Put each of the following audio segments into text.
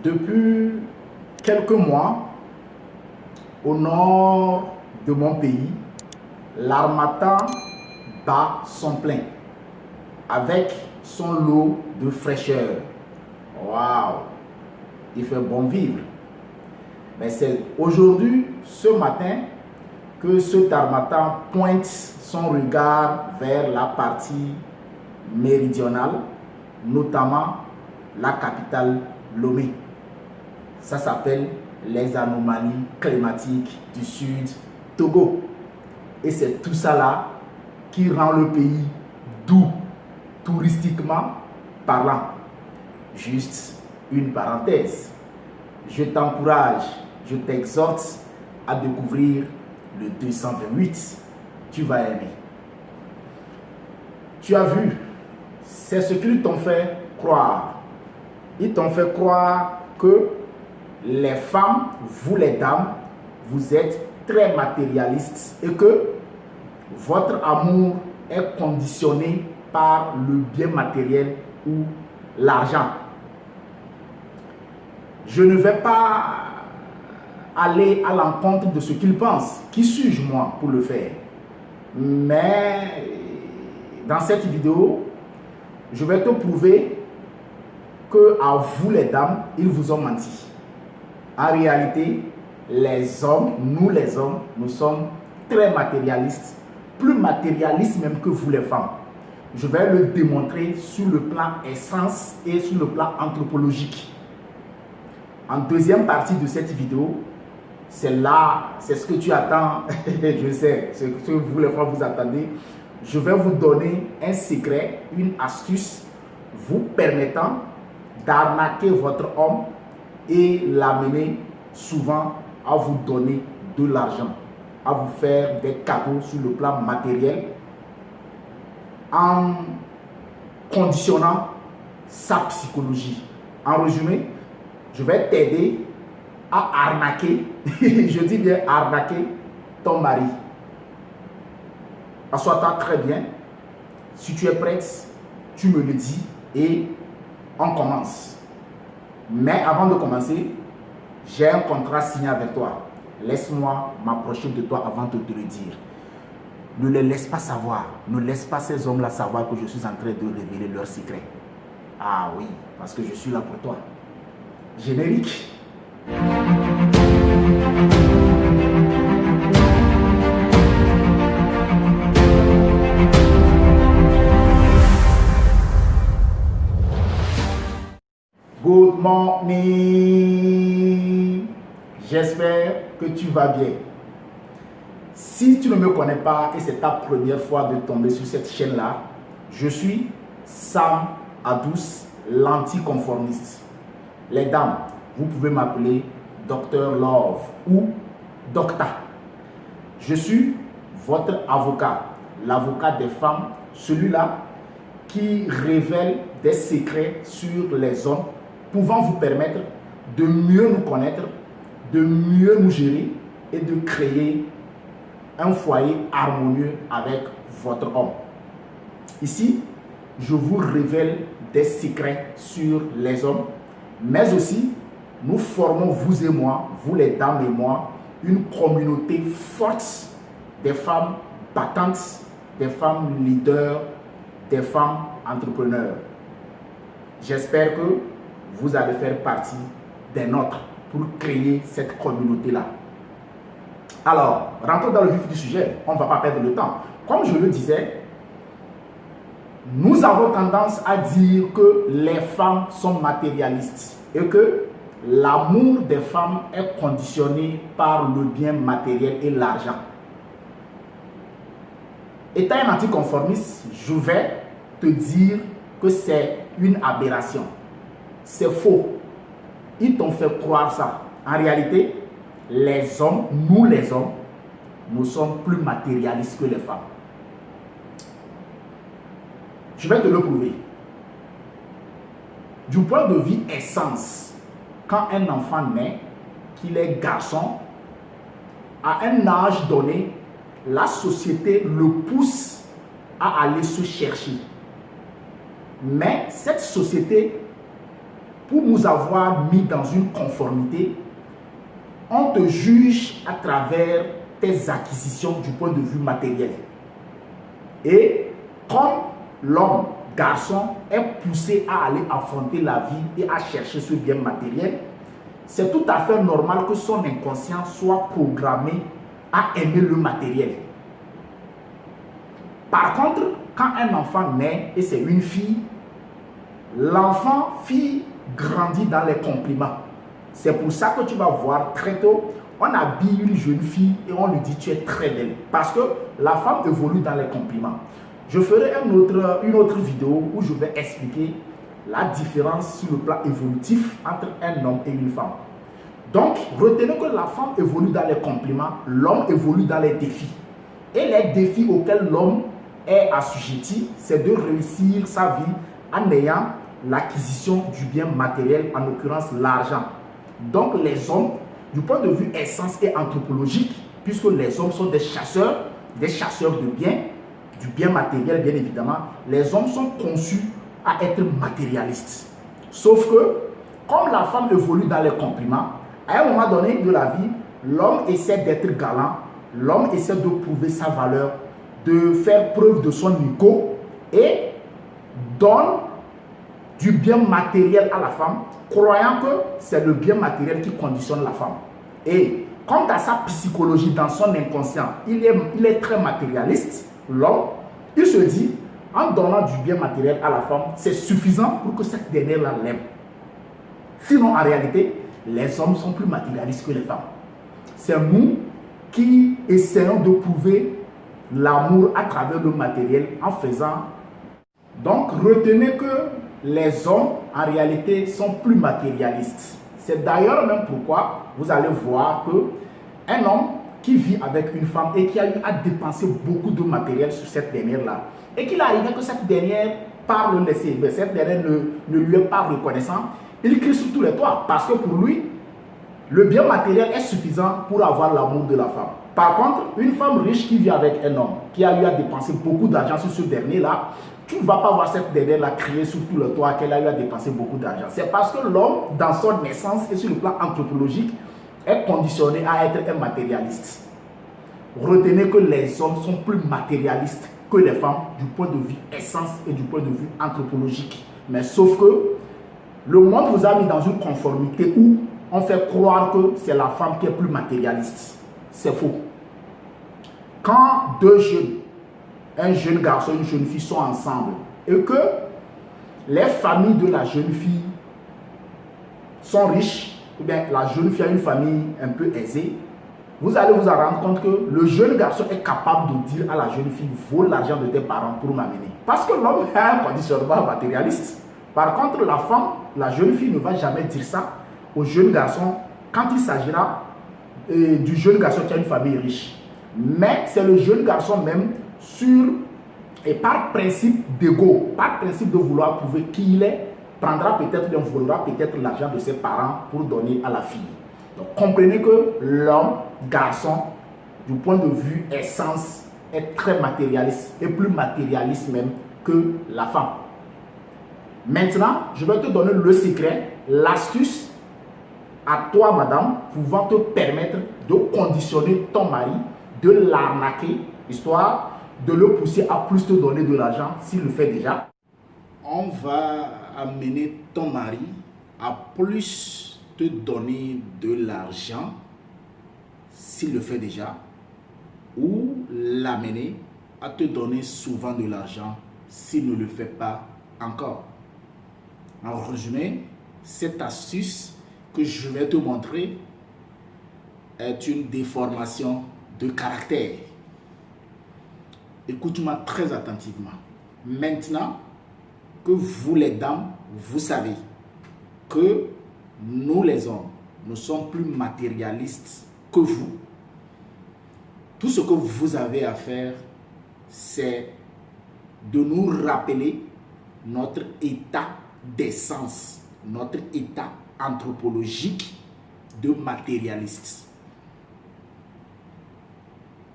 Depuis quelques mois, au nord de mon pays, l'harmattan bat son plein avec son lot de fraîcheur. Waouh! Il fait bon vivre. Mais c'est aujourd'hui, ce matin, que cet harmattan pointe son regard vers la partie méridionale, notamment la capitale Lomé. Ça s'appelle les anomalies climatiques du sud Togo. Et c'est tout ça là qui rend le pays doux, touristiquement parlant. Juste une parenthèse. Je t'encourage, je t'exhorte à découvrir le 228. Tu vas aimer. Tu as vu, c'est ce qu'ils t'ont fait croire. Ils t'ont fait croire que les femmes, vous les dames, vous êtes très matérialistes et que votre amour est conditionné par le bien matériel ou l'argent. Je ne vais pas aller à l'encontre de ce qu'ils pensent. Qui suis-je moi pour le faire? Mais dans cette vidéo, je vais te prouver que à vous les dames, ils vous ont menti. En réalité, les hommes, nous sommes très matérialistes, plus matérialistes même que vous les femmes. Je vais le démontrer sur le plan essence et sur le plan anthropologique. En deuxième partie de cette vidéo, c'est ce que tu attends, je sais, ce que vous les femmes vous attendez. Je vais vous donner un secret, une astuce vous permettant d'arnaquer votre homme et l'amener souvent à vous donner de l'argent, à vous faire des cadeaux sur le plan matériel en conditionnant sa psychologie. En résumé, je vais t'aider à arnaquer, je dis bien arnaquer ton mari. Assois-toi très bien. Si tu es prête, tu me le dis et on commence. Mais avant de commencer, j'ai un contrat signé avec toi. Laisse-moi m'approcher de toi avant de te le dire. Ne les laisse pas savoir. Ne laisse pas ces hommes-là savoir que je suis en train de révéler leurs secrets. Ah oui, parce que je suis là pour toi. Générique. Good morning. J'espère que tu vas bien. Si tu ne me connais pas et c'est ta première fois de tomber sur cette chaîne-là, je suis Sam Adous, l'anticonformiste. Les dames, vous pouvez m'appeler Dr Love ou Docta. Je suis votre avocat, l'avocat des femmes, celui-là qui révèle des secrets sur les hommes, pouvant vous permettre de mieux nous connaître, de mieux nous gérer et de créer un foyer harmonieux avec votre homme. Ici, je vous révèle des secrets sur les hommes, mais aussi nous formons, vous et moi, vous les dames et moi, une communauté forte des femmes battantes, des femmes leaders, des femmes entrepreneurs. J'espère que vous allez faire partie des nôtres pour créer cette communauté-là. Alors, rentrons dans le vif du sujet, on ne va pas perdre le temps. Comme je le disais, nous avons tendance à dire que les femmes sont matérialistes et que l'amour des femmes est conditionné par le bien matériel et l'argent. Étant un anticonformiste, je vais te dire que c'est une aberration. C'est faux. Ils t'ont fait croire ça. En réalité, les hommes, nous sommes plus matérialistes que les femmes. Je vais te le prouver. Du point de vue essence, quand un enfant naît, qu'il est garçon, à un âge donné, la société le pousse à aller se chercher. Mais cette société pour nous avoir mis dans une conformité, on te juge à travers tes acquisitions du point de vue matériel. Et comme l'homme, garçon, est poussé à aller affronter la vie et à chercher ce bien matériel, c'est tout à fait normal que son inconscient soit programmé à aimer le matériel. Par contre, quand un enfant naît et c'est une fille, l'enfant fille grandit dans les compliments. C'est pour ça que tu vas voir très tôt, on habille une jeune fille et on lui dit tu es très belle. Parce que la femme évolue dans les compliments. Je ferai une autre vidéo où je vais expliquer la différence sur le plan évolutif entre un homme et une femme. Donc, retenez que la femme évolue dans les compliments, l'homme évolue dans les défis. Et les défis auxquels l'homme est assujetti, c'est de réussir sa vie en ayant l'acquisition du bien matériel, en l'occurrence l'argent. Donc les hommes, du point de vue essence et anthropologique, puisque les hommes sont des chasseurs de biens, du bien matériel bien évidemment, les hommes sont conçus à être matérialistes. Sauf que, comme la femme évolue dans les compliments, à un moment donné de la vie, l'homme essaie d'être galant, l'homme essaie de prouver sa valeur, de faire preuve de son ego et donne du bien matériel à la femme, croyant que c'est le bien matériel qui conditionne la femme. Et comme dans sa psychologie, dans son inconscient, il est très matérialiste, l'homme, il se dit, en donnant du bien matériel à la femme, c'est suffisant pour que cette dernière l'aime. Sinon, en réalité, les hommes sont plus matérialistes que les femmes. C'est nous qui essayons de prouver l'amour à travers le matériel en faisant. Donc, retenez que les hommes, en réalité, sont plus matérialistes. C'est d'ailleurs même pourquoi vous allez voir que un homme qui vit avec une femme et qui a eu à dépenser beaucoup de matériel sur cette dernière-là, et qu'il arrive que cette dernière, par le laisser, mais cette dernière ne lui est pas reconnaissant, il crie sur tous les toits parce que pour lui, le bien matériel est suffisant pour avoir l'amour de la femme. Par contre, une femme riche qui vit avec un homme qui a eu à dépenser beaucoup d'argent sur ce dernier-là, tu ne vas pas voir cette dernière-là crier sur tout le toit qu'elle a eu à dépenser beaucoup d'argent. C'est parce que l'homme, dans son essence et sur le plan anthropologique, est conditionné à être un matérialiste. Retenez que les hommes sont plus matérialistes que les femmes du point de vue essence et du point de vue anthropologique. Mais sauf que le monde vous a mis dans une conformité où on fait croire que c'est la femme qui est plus matérialiste. C'est faux. Quand deux jeunes, un jeune garçon et une jeune fille sont ensemble et que les familles de la jeune fille sont riches, ou bien la jeune fille a une famille un peu aisée, vous allez vous en rendre compte que le jeune garçon est capable de dire à la jeune fille, vole l'argent de tes parents pour m'amener. Parce que l'homme a un conditionnement matérialiste. Par contre, la femme, la jeune fille ne va jamais dire ça au jeune garçon quand il s'agira du jeune garçon qui a une famille riche. Mais c'est le jeune garçon même et par principe d'ego, par principe de vouloir prouver qui il est, prendra peut-être, bien volera peut-être l'argent de ses parents pour donner à la fille. Donc comprenez que l'homme, garçon, du point de vue essence, est très matérialiste et plus matérialiste même que la femme. Maintenant, je vais te donner le secret, l'astuce à toi, madame, pouvant te permettre de conditionner ton mari, de l'arnaquer, histoire de le pousser à plus te donner de l'argent s'il le fait déjà. On va amener ton mari à plus te donner de l'argent s'il le fait déjà, ou l'amener à te donner souvent de l'argent s'il ne le fait pas encore. En résumé, cette astuce que je vais te montrer est une déformation de caractère. Écoute-moi très attentivement. Maintenant que vous les dames, vous savez que nous les hommes, nous sommes plus matérialistes que vous. Tout ce que vous avez à faire, c'est de nous rappeler notre état d'essence, notre état anthropologique de matérialiste.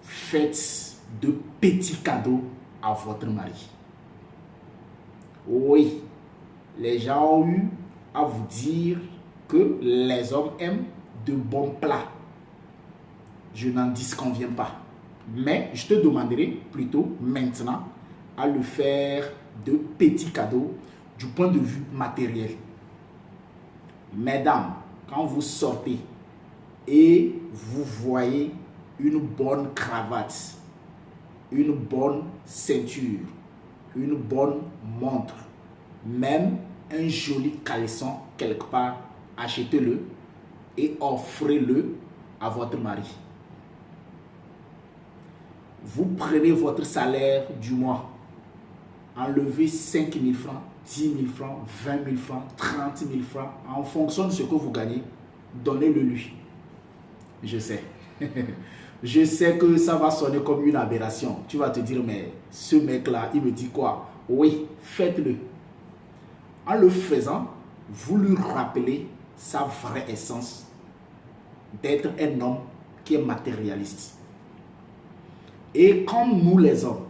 Faites de petits cadeaux à votre mari. Oui, les gens ont eu à vous dire que les hommes aiment de bons plats. Je n'en disconviens pas. Mais je te demanderai plutôt maintenant à le faire de petits cadeaux du point de vue matériel. Mesdames, quand vous sortez et vous voyez une bonne cravate, une bonne ceinture, une bonne montre, même un joli caleçon quelque part, achetez-le et offrez-le à votre mari. Vous prenez votre salaire du mois, enlevez 5 000 francs, 10 000 francs, 20 000 francs, 30 000 francs, en fonction de ce que vous gagnez, donnez-le lui. Je sais. Je sais que ça va sonner comme une aberration. Tu vas te dire, mais ce mec-là, il me dit quoi? Oui, faites-le. En le faisant, vous lui rappelez sa vraie essence d'être un homme qui est matérialiste. Et comme nous les hommes,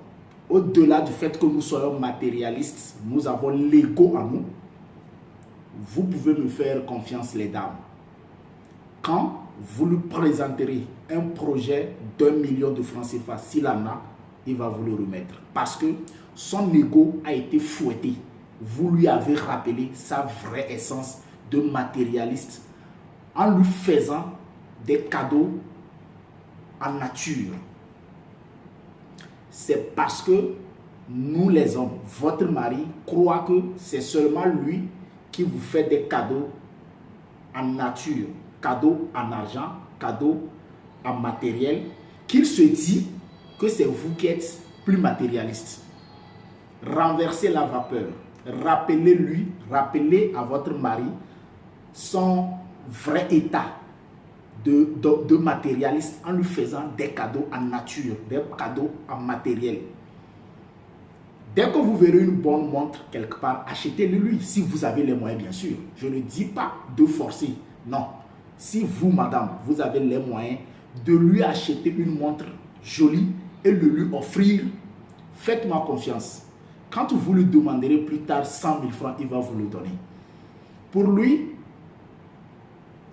au-delà du fait que nous soyons matérialistes, nous avons l'ego en nous, vous pouvez me faire confiance les dames. Quand vous lui présenterez un projet d'1 million de francs CFA, s'il en a, il va vous le remettre. Parce que son ego a été fouetté. Vous lui avez rappelé sa vraie essence de matérialiste en lui faisant des cadeaux en nature. C'est parce que nous les hommes, votre mari croit que c'est seulement lui qui vous fait des cadeaux en nature, cadeaux en argent, cadeaux en matériel, qu'il se dit que c'est vous qui êtes plus matérialiste. Renversez la vapeur. Rappelez-lui, rappelez à votre mari son vrai état de matérialiste en lui faisant des cadeaux en nature, des cadeaux en matériel. Dès que vous verrez une bonne montre quelque part, achetez-le lui, si vous avez les moyens bien sûr. Je ne dis pas de forcer, non. Si vous, madame, vous avez les moyens de lui acheter une montre jolie et de lui offrir, faites-moi confiance. Quand vous lui demanderez plus tard 100 000 francs, il va vous le donner. Pour lui,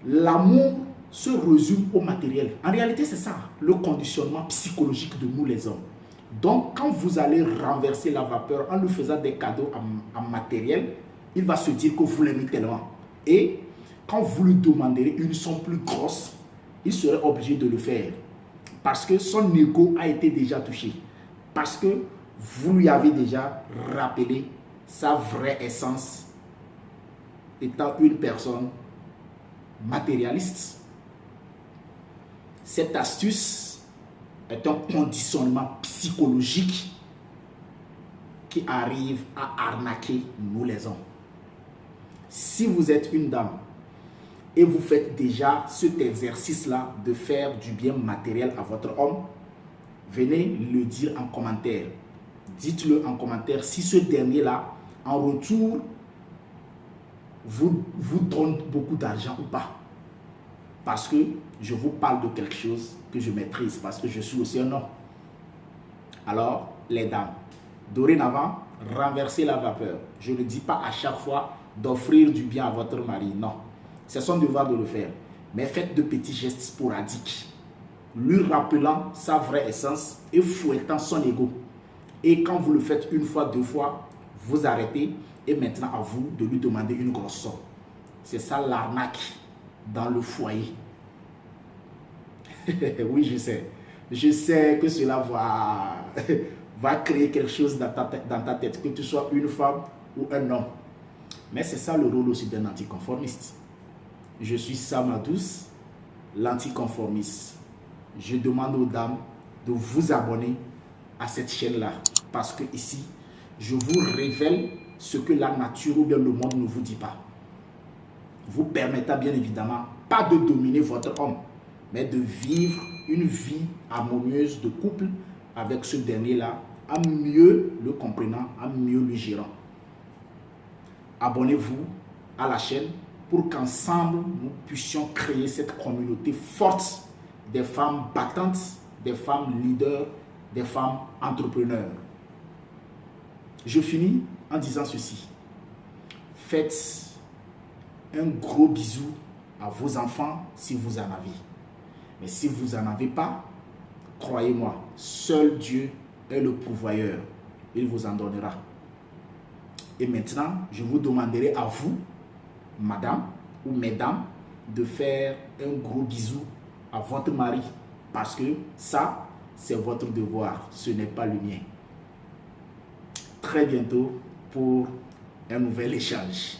l'amour se résume au matériel. En réalité, c'est ça, le conditionnement psychologique de nous les hommes. Donc, quand vous allez renverser la vapeur en lui faisant des cadeaux en matériel, il va se dire que vous l'aimez tellement. Et quand vous lui demanderez une somme plus grosse, il serait obligé de le faire. Parce que son ego a été déjà touché. Parce que vous lui avez déjà rappelé sa vraie essence étant une personne matérialiste. Cette astuce est un conditionnement psychologique qui arrive à arnaquer nous les hommes. Si vous êtes une dame et vous faites déjà cet exercice-là de faire du bien matériel à votre homme, venez le dire en commentaire. Dites-le en commentaire si ce dernier-là, en retour, vous donne beaucoup d'argent ou pas. Parce que je vous parle de quelque chose que je maîtrise, parce que je suis aussi un homme. Alors, les dames, dorénavant, renversez la vapeur. Je ne dis pas à chaque fois d'offrir du bien à votre mari, non. C'est son devoir de le faire. Mais faites de petits gestes sporadiques, lui rappelant sa vraie essence et fouettant son ego. Et quand vous le faites une fois, deux fois, vous arrêtez et maintenant à vous de lui demander une grosse somme. C'est ça l'arnaque dans le foyer. Oui, je sais. Je sais que cela va créer quelque chose dans ta tête, que tu sois une femme ou un homme. Mais c'est ça le rôle aussi d'un anticonformiste. Je suis Sam Adous, l'anticonformiste. Je demande aux dames de vous abonner à cette chaîne-là. Parce que ici, je vous révèle ce que la nature ou bien le monde ne vous dit pas. Vous permettant bien évidemment pas de dominer votre homme, mais de vivre une vie harmonieuse de couple avec ce dernier-là, en mieux le comprenant, en mieux le gérant. Abonnez-vous à la chaîne pour qu'ensemble, nous puissions créer cette communauté forte des femmes battantes, des femmes leaders, des femmes entrepreneurs. Je finis en disant ceci. Faites un gros bisou à vos enfants si vous en avez. Mais si vous n'en avez pas, croyez-moi, seul Dieu est le pourvoyeur. Il vous en donnera. Et maintenant, je vous demanderai à vous, madame ou mesdames, de faire un gros bisou à votre mari. Parce que ça, c'est votre devoir, ce n'est pas le mien. Très bientôt pour un nouvel échange.